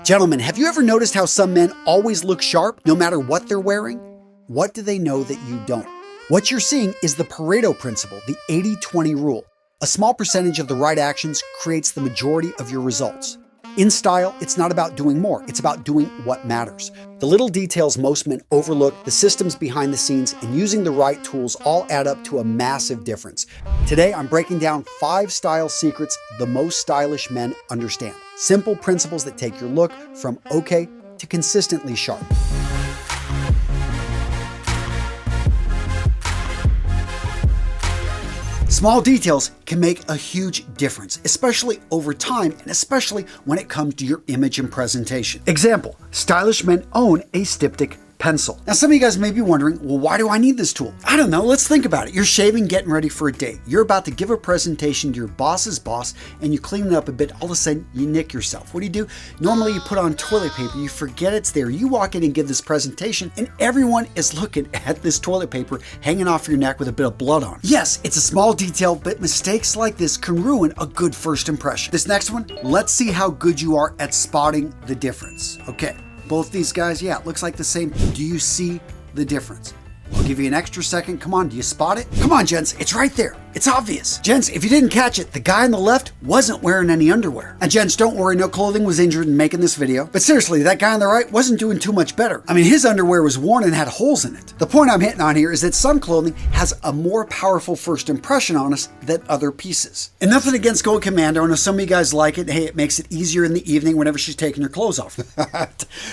Gentlemen, have you ever noticed how some men always look sharp no matter what they're wearing? What do they know that you don't? What you're seeing is the Pareto principle, the 80-20 rule. A small percentage of the right actions creates the majority of your results. In style, it's not about doing more, it's about doing what matters. The little details most men overlook, the systems behind the scenes, and using the right tools all add up to a massive difference. Today, I'm breaking down 5 style secrets the most stylish men understand. Simple principles that take your look from okay to consistently sharp. Small details can make a huge difference, especially over time and especially when it comes to your image and presentation. Example, stylish men own a styptic pencil. Now some of you guys may be wondering, well, why do I need this tool? I don't know, let's think about it. You're shaving, getting ready for a date. You're about to give a presentation to your boss's boss and you clean it up a bit, all of a sudden you nick yourself. What do? Normally you put on toilet paper, you forget it's there. You walk in and give this presentation and everyone is looking at this toilet paper hanging off your neck with a bit of blood on it. Yes, it's a small detail, but mistakes like this can ruin a good first impression. This next one, let's see how good you are at spotting the difference. Okay. Both these guys, yeah, it looks like the same. Do you see the difference? I'll give you an extra second. Come on, do you spot it? Come on, gents, it's right there. It's obvious. Gents, if you didn't catch it, the guy on the left wasn't wearing any underwear. And gents, don't worry, no clothing was injured in making this video. But seriously, that guy on the right wasn't doing too much better. I mean, his underwear was worn and had holes in it. The point I'm hitting on here is that some clothing has a more powerful first impression on us than other pieces. And nothing against going commando. I know some of you guys like it. Hey, it makes it easier in the evening whenever she's taking her clothes off.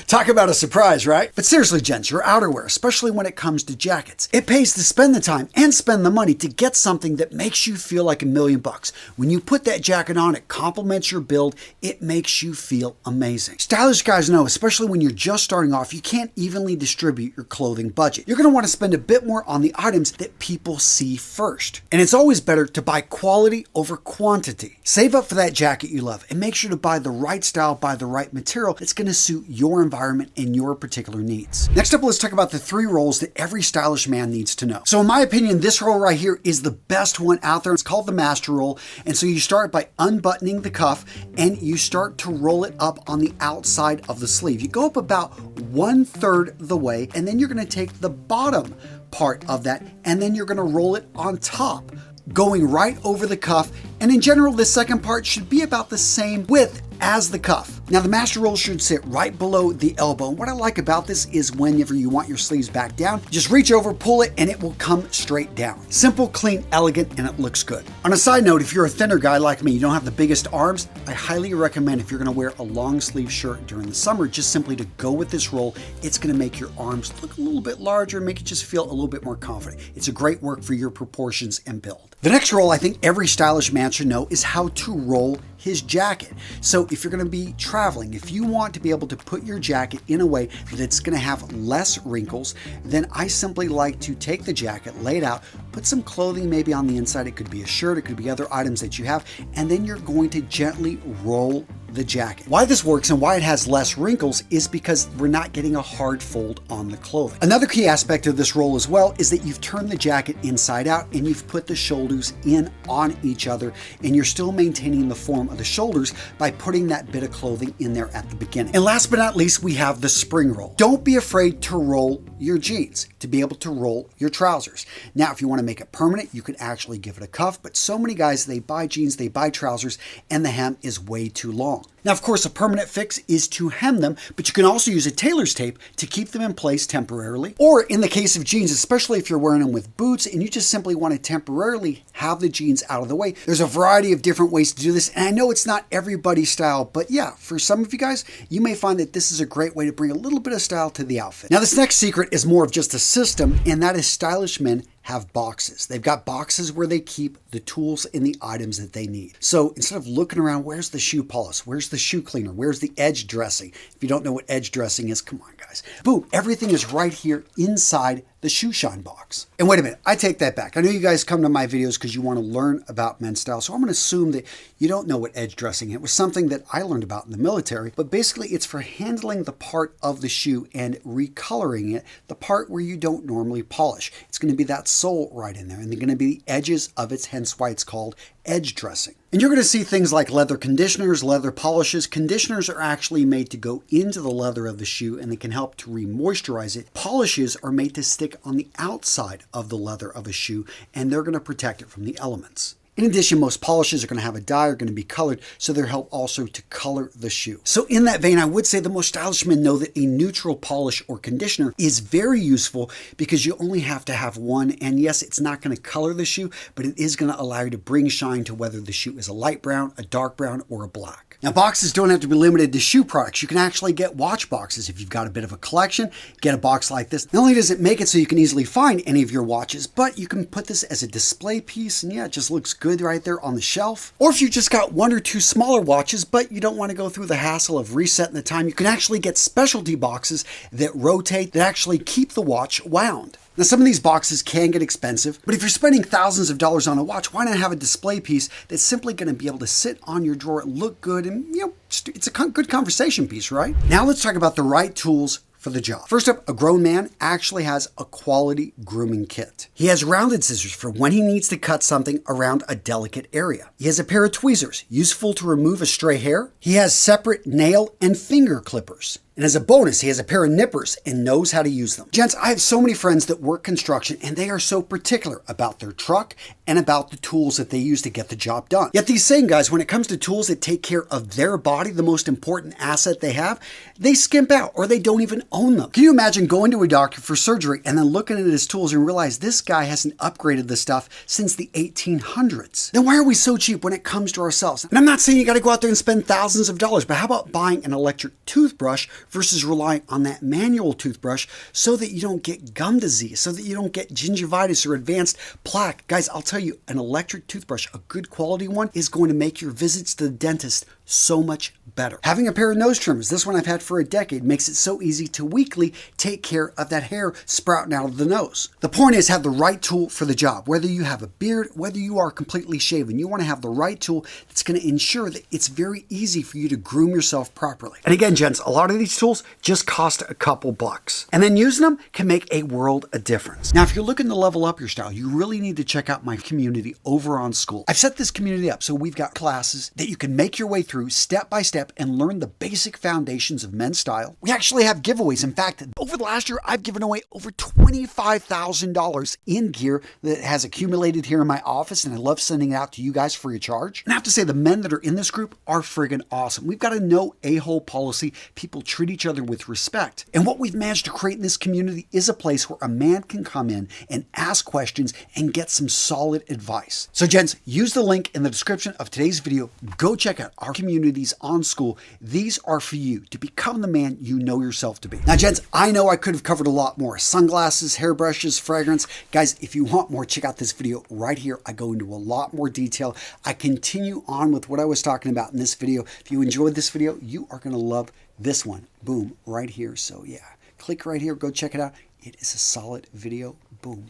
Talk about a surprise, right? But seriously, gents, your outerwear, especially when it comes to jackets, it pays to spend the time and spend the money to get something that makes you feel like $1,000,000. When you put that jacket on, it complements your build, it makes you feel amazing. Stylish guys know, especially when you're just starting off, you can't evenly distribute your clothing budget. You're going to want to spend a bit more on the items that people see first. And it's always better to buy quality over quantity. Save up for that jacket you love and make sure to buy the right style, buy the right material that's going to suit your environment and your particular needs. Next up, let's talk about the 3 roles that every stylish man needs to know. So in my opinion, this roll right here is the best one out there. It's called the master roll. And so you start by unbuttoning the cuff and you start to roll it up on the outside of the sleeve. You go up about 1/3 the way, and then you're going to take the bottom part of that and then you're going to roll it on top, going right over the cuff. And in general, this second part should be about the same width as the cuff. Now the master roll should sit right below the elbow. And what I like about this is whenever you want your sleeves back down, just reach over, pull it, and it will come straight down. Simple, clean, elegant, and it looks good. On a side note, if you're a thinner guy like me, you don't have the biggest arms, I highly recommend if you're gonna wear a long sleeve shirt during the summer, just simply to go with this roll. It's gonna make your arms look a little bit larger, make it just feel a little bit more confident. It's a great work for your proportions and build. The next roll I think every stylish man should know is how to roll his jacket. So if you're going to be traveling, if you want to be able to put your jacket in a way that it's going to have less wrinkles, then I simply like to take the jacket, lay it out, put some clothing maybe on the inside. It could be a shirt, it could be other items that you have, and then you're going to gently roll the jacket. Why this works and why it has less wrinkles is because we're not getting a hard fold on the clothing. Another key aspect of this roll as well is that you've turned the jacket inside out and you've put the shoulders in on each other, and you're still maintaining the form of the shoulders by putting that bit of clothing in there at the beginning. And last but not least, we have the spring roll. Don't be afraid to roll your jeans, to be able to roll your trousers. Now, if you want to make it permanent, you can actually give it a cuff, but so many guys, they buy jeans, they buy trousers, and the hem is way too long. Now, of course, a permanent fix is to hem them, but you can also use a tailor's tape to keep them in place temporarily. Or in the case of jeans, especially if you're wearing them with boots and you just simply want to temporarily have the jeans out of the way, there's a variety of different ways to do this. And I know it's not everybody's style, but yeah, for some of you guys, you may find that this is a great way to bring a little bit of style to the outfit. Now, this next secret is more of just a system, and that is stylish men have boxes. They've got boxes where they keep the tools and the items that they need. So instead of looking around, where's the shoe polish? Where's the shoe cleaner? Where's the edge dressing? If you don't know what edge dressing is, come on guys. Boom, everything is right here inside the shoe shine box. And wait a minute, I take that back. I know you guys come to my videos because you want to learn about men's style. So I'm going to assume that you don't know what edge dressing is. It was something that I learned about in the military, but basically it's for handling the part of the shoe and recoloring it, the part where you don't normally polish. It's going to be that sole right in there, and they're going to be the edges of it, hence why it's called edge dressing. And you're going to see things like leather conditioners, leather polishes. Conditioners are actually made to go into the leather of the shoe and they can help to re-moisturize it. Polishes are made to stick on the outside of the leather of a shoe and they're going to protect it from the elements. In addition, most polishes are going to have a dye, are going to be colored, so they help also to color the shoe. So in that vein, I would say the most stylish men know that a neutral polish or conditioner is very useful because you only have to have one. And yes, it's not going to color the shoe, but it is going to allow you to bring shine to whether the shoe is a light brown, a dark brown, or a black. Now, boxes don't have to be limited to shoe products. You can actually get watch boxes. If you've got a bit of a collection, get a box like this. Not only does it make it so you can easily find any of your watches, but you can put this as a display piece, and yeah, it just looks good right there on the shelf. Or if you just got one or two smaller watches, but you don't want to go through the hassle of resetting the time, you can actually get specialty boxes that rotate, that actually keep the watch wound. Now, some of these boxes can get expensive, but if you're spending thousands of dollars on a watch, why not have a display piece that's simply going to be able to sit on your drawer, look good, and it's a good conversation piece, right? Now let's talk about the right tools for the job. First up, a grown man actually has a quality grooming kit. He has rounded scissors for when he needs to cut something around a delicate area. He has a pair of tweezers, useful to remove a stray hair. He has separate nail and finger clippers. And as a bonus, he has a pair of nippers and knows how to use them. Gents, I have so many friends that work construction and they are so particular about their truck and about the tools that they use to get the job done. Yet these same guys, when it comes to tools that take care of their body, the most important asset they have, they skimp out or they don't even own them. Can you imagine going to a doctor for surgery and then looking at his tools and realize this guy hasn't upgraded the stuff since the 1800s? Then why are we so cheap when it comes to ourselves? And I'm not saying you got to go out there and spend thousands of dollars, but how about buying an electric toothbrush versus relying on that manual toothbrush so that you don't get gum disease, so that you don't get gingivitis or advanced plaque. Guys, I'll tell you, an electric toothbrush, a good quality one, is going to make your visits to the dentist so much better. Having a pair of nose trimmers, this one I've had for a decade, makes it so easy to weekly take care of that hair sprouting out of the nose. The point is, have the right tool for the job. Whether you have a beard, whether you are completely shaven, you want to have the right tool that's going to ensure that it's very easy for you to groom yourself properly. And again, gents, a lot of these tools just cost a couple bucks. And then using them can make a world of difference. Now, if you're looking to level up your style, you really need to check out my community over on School. I've set this community up so we've got classes that you can make your way through step by step and learn the basic foundations of men's style. We actually have giveaways. In fact, over the last year, I've given away over $25,000 in gear that has accumulated here in my office, and I love sending it out to you guys free of charge. And I have to say, the men that are in this group are friggin' awesome. We've got a no a-hole policy. People treat each other with respect. And what we've managed to create in this community is a place where a man can come in and ask questions and get some solid advice. So gents, use the link in the description of today's video. Go check out our communities on School. These are for you to become the man you know yourself to be. Now gents, I know I could have covered a lot more. Sunglasses, hairbrushes, fragrance. Guys, if you want more, check out this video right here. I go into a lot more detail. I continue on with what I was talking about in this video. If you enjoyed this video, you are going to love this one. Boom, right here. So yeah, click right here, go check it out. It is a solid video. Boom.